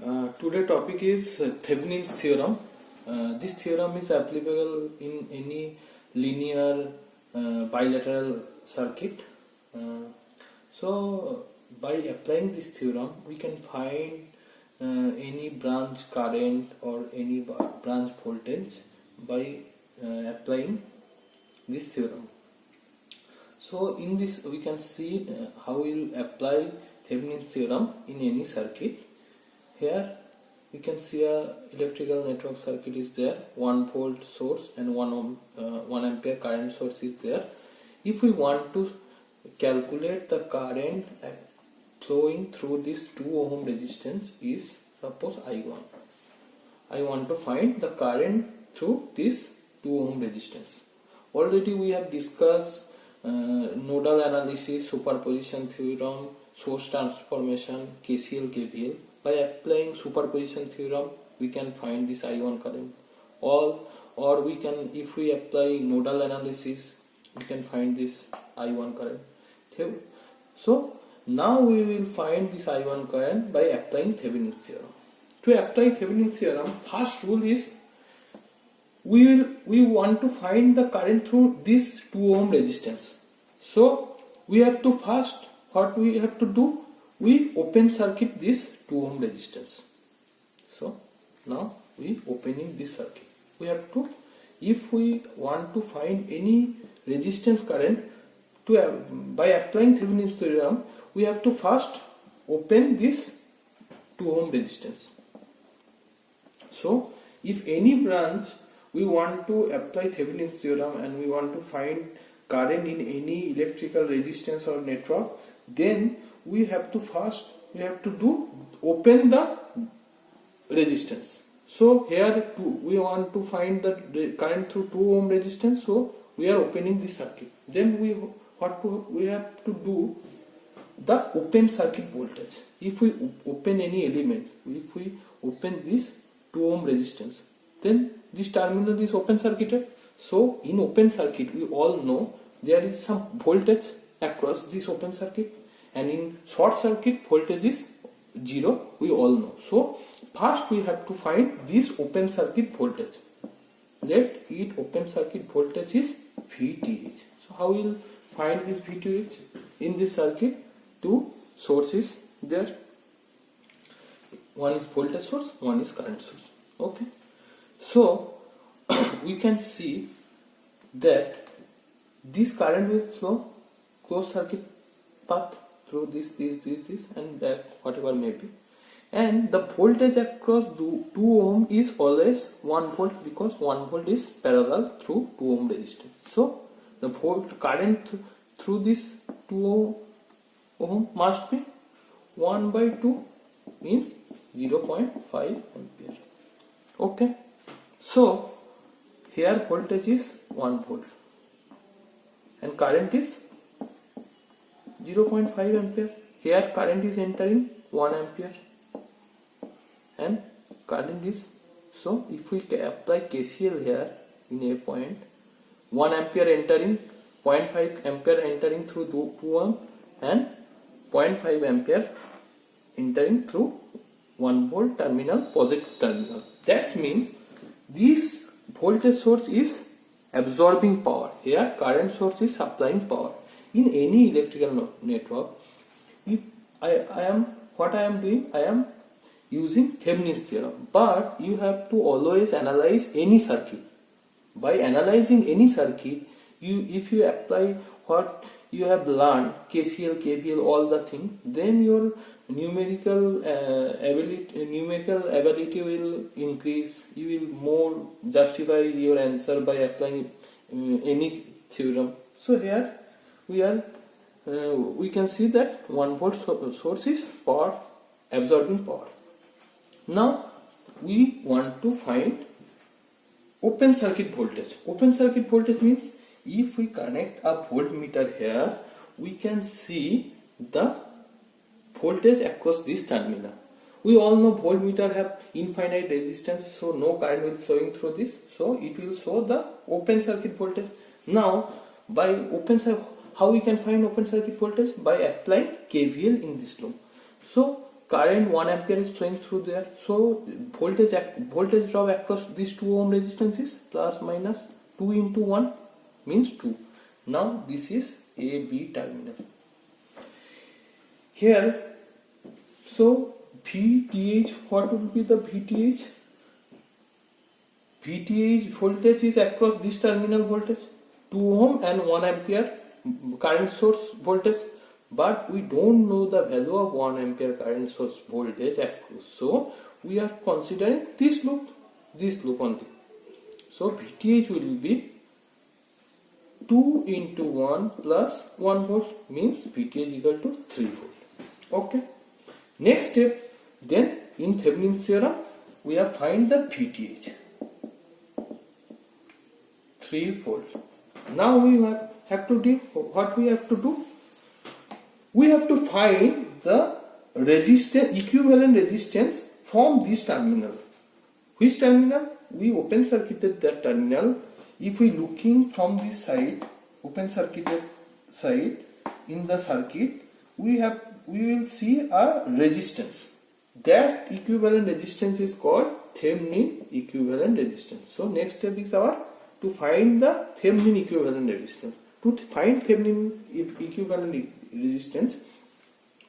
Today topic is Thevenin's theorem. This theorem is applicable in any linear bilateral circuit. So by applying this theorem we can find any branch current or any branch voltage by applying this theorem. So in this we can see how we will apply Thevenin's theorem in any circuit. Here we can see a electrical network circuit is there, 1 volt source and 1 ampere current source is there. If we want to calculate the current flowing through this 2 ohm resistance is suppose I1. I want to find the current through this 2 ohm resistance. Already we have discussed nodal analysis, superposition theorem, source transformation, KCL, KVL. By applying superposition theorem we can find this I1 current, or we can, if we apply nodal analysis, we can find this I1 current. So now we will find this I1 current by applying Thevenin's theorem. To apply Thevenin's theorem, first rule is we want to find the current through this 2 ohm resistance. So we have to first, what we have to do, we open circuit this 2 ohm resistance. So now we opening this circuit. We have to, if we want to find any resistance current by applying Thevenin's theorem, we have to first open this 2 ohm resistance. So if any branch we want to apply Thevenin's theorem and we want to find current in any electrical resistance or network, then we have to first open the resistance. So here we want to find the current through 2 ohm resistance, so we are opening the circuit. Then we have to do the open circuit voltage. If we open any element, if we open this 2 ohm resistance, then this terminal is open circuited. So in open circuit we all know there is some voltage across this open circuit, and in short circuit voltage is 0, we all know. So first we have to find this open circuit voltage. Let it open circuit voltage is VTH. So how we will find this VTH? In this circuit, 2 sources there. One is voltage source, one is current source. Okay. So we can see that this current will flow closed circuit path through this and that, whatever may be, and the voltage across 2 ohm is always 1 volt, because 1 volt is parallel through 2 ohm resistance. So the current through this 2 ohm must be 1 by 2, means 0.5 ampere. Okay, so here voltage is 1 volt and current is 0.5 ampere. Here current is entering 1 ampere and current is, so if we apply KCL here in a point, 1 ampere entering, 0.5 ampere entering through 2 ohm and 0.5 ampere entering through 1 volt terminal, positive terminal. That means this voltage source is absorbing power. Here current source is supplying power. In any electrical network, if I am using Thevenin's theorem, but you have to always analyze any circuit. By analyzing any circuit, if you apply what you have learned, KCL, KVL, all the things, then your numerical ability will increase. You will more justify your answer by applying any theorem. So here we can see that 1 volt source is power, absorbing power. Now we want to find open circuit voltage. Open circuit voltage means if we connect a voltmeter here, we can see the voltage across this terminal. We all know voltmeter have infinite resistance, so no current will flowing through this, so it will show the open circuit voltage. Now by open circuit, how we can find open circuit voltage? By applying KVL in this loop. So current 1 ampere is flowing through there. So voltage drop across this 2 ohm resistance is plus minus 2 into 1 means 2. Now this is A B terminal. Here, so VTH, what will be the VTH? VTH voltage is across this terminal voltage 2 ohm and 1 ampere current source voltage, but we don't know the value of 1 ampere current source voltage across. So we are considering this loop only. So VTH will be 2 into 1 plus 1 volt means VTH equal to 3 volt. Okay. Next step, then in Thevenin's theorem we have find the VTH 3 volt. Now we have to do what we have to do. We have to find the resistance, equivalent resistance from this terminal. Which terminal? We open circuited that terminal. If we looking from this side, open circuited side in the circuit, we will see a resistance. That equivalent resistance is called Thevenin equivalent resistance. So next step is our to find the Thevenin equivalent resistance. To find Thevenin equivalent resistance,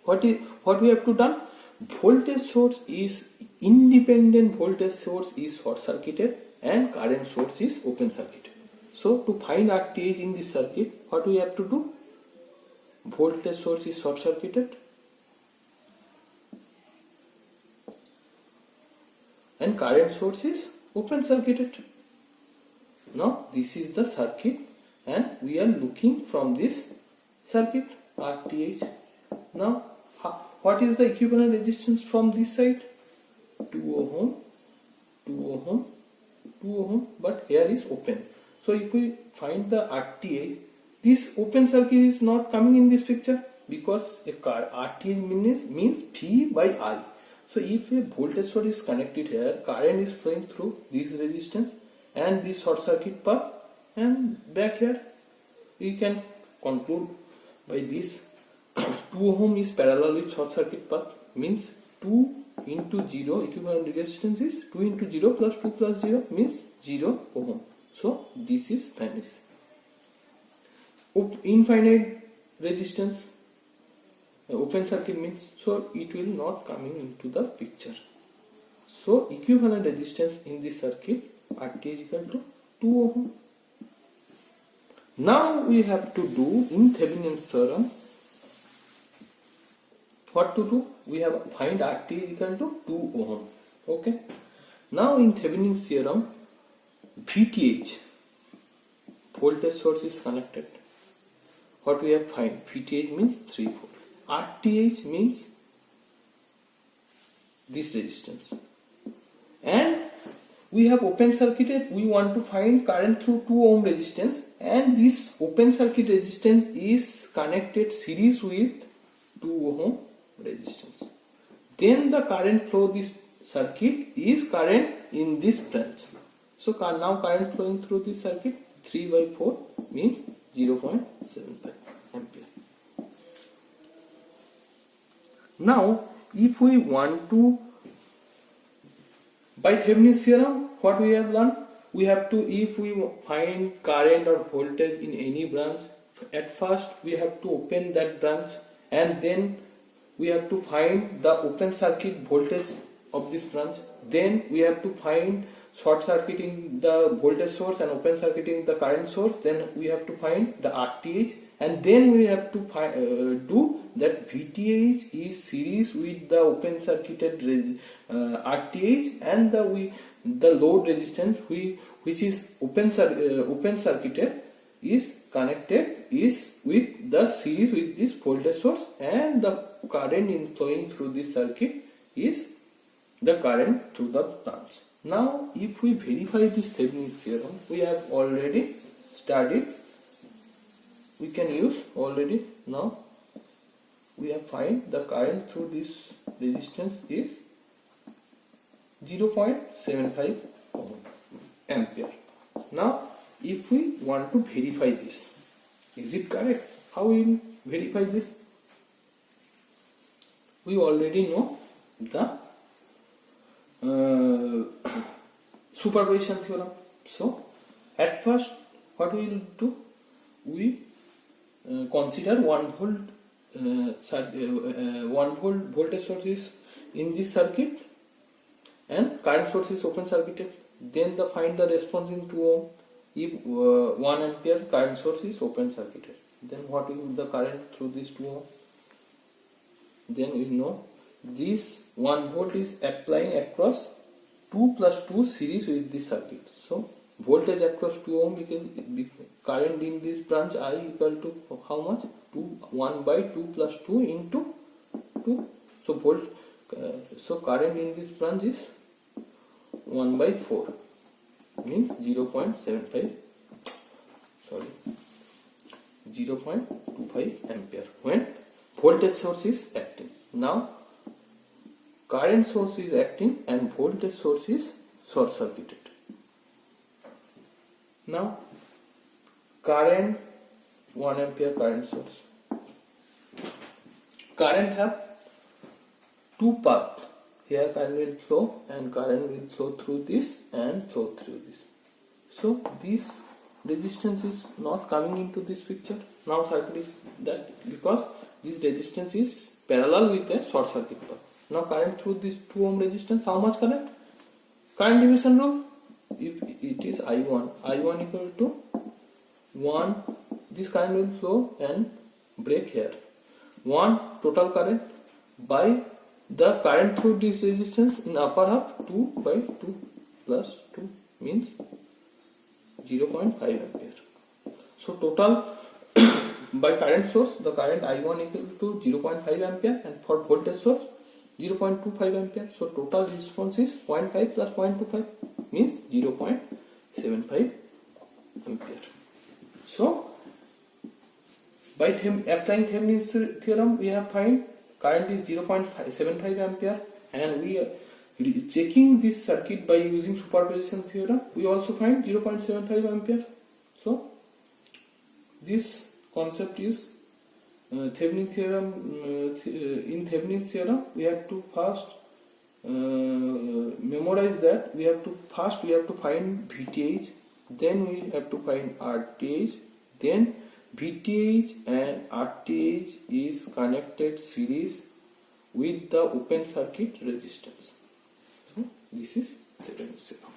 what we have to done? Voltage source is independent voltage source is short circuited and current source is open circuited. So to find RTH in this circuit, what we have to do? Voltage source is short circuited and current source is open circuited. Now this is the circuit and we are looking from this circuit RTH. Now what is the equivalent resistance from this side? 2 ohm, 2 ohm, 2 ohm, but here is open. So if we find the RTH, this open circuit is not coming in this picture because a RTH means V by I. So if a voltage source is connected here, current is flowing through this resistance and this short circuit path, and back here we can conclude by this 2 ohm is parallel with short circuit path, means 2 into 0 equivalent resistance is 2 into 0 plus 2 plus 0 means 0 ohm. So this is vanished. Infinite resistance, open circuit means, so it will not coming into the picture. So equivalent resistance in this circuit RT is equal to 2 ohm. Now we have to do in Thevenin's theorem. What to do? We have find RT is equal to 2 ohm. Okay. Now in Thevenin's theorem, VTH, voltage source is connected. What we have find? VTH means 3 volt. RTH means this resistance. And we have open circuited, we want to find current through 2 ohm resistance, and this open circuit resistance is connected series with 2 ohm resistance. Then the current flow this circuit is current in this branch. So now current flowing through this circuit 3 by 4 means 0.75 ampere. Now if we want to, by Thevenin's theorem, what we have learned? We have to, if we find current or voltage in any branch, at first we have to open that branch and then we have to find the open circuit voltage of this branch. Then we have to find short circuiting the voltage source and open circuiting the current source. Then we have to find the RTH, and then we have to do that VTH is series with the open circuited RTH, and the load resistance which is open circuited is connected is with the series with this voltage source, and the current in flowing through this circuit is the current through the branch. Now if we verify this Thevenin's theorem, we have already studied, we can use already. Now we have find the current through this resistance is 0.75 ampere. Now if we want to verify this, is it correct? How we will verify this? We already know the superposition theorem. So at first what we will do, we consider 1 volt 1 volt voltage source is in this circuit and current source is open circuited. Then find the response in 2 ohm if 1 ampere current source is open circuited. Then what will be the current through this 2 ohm? Then we know this 1 volt is applying across 2 plus 2 series with this circuit. So voltage across 2 ohm, current in this branch I equal to how much? 1 by 2 plus 2 into 2. So current in this branch is 1 by 4, means 0.25 ampere when voltage source is acting. Now current source is acting and voltage source is short circuited. Now current 1 ampere current source. Current have two paths. Here current will flow and current will flow through this and flow through this. So this resistance is not coming into this picture. Now circuit is that because this resistance is parallel with a short circuit path. Now current through this 2 ohm resistance, how much current? Current division rule. If it is I1 equal to 1, this current will flow and break here. 1 total current by the current through this resistance in upper half, 2 by 2 plus 2 means 0.5 ampere. So total by current source, the current I1 equal to 0.5 ampere and for voltage source 0.25 ampere. So total response is 0.5 plus 0.25 means 0.75 ampere. So by applying Thevenin's theorem, we have find current is 0.75 ampere, and we are checking this circuit by using superposition theorem. We also find 0.75 ampere. So this concept is Thevenin theorem. In Thevenin's theorem, we have to first memorize that. We have to find VTH, then we have to find RTH, then VTH and RTH is connected series with the open circuit resistance. So this is Thevenin's theorem.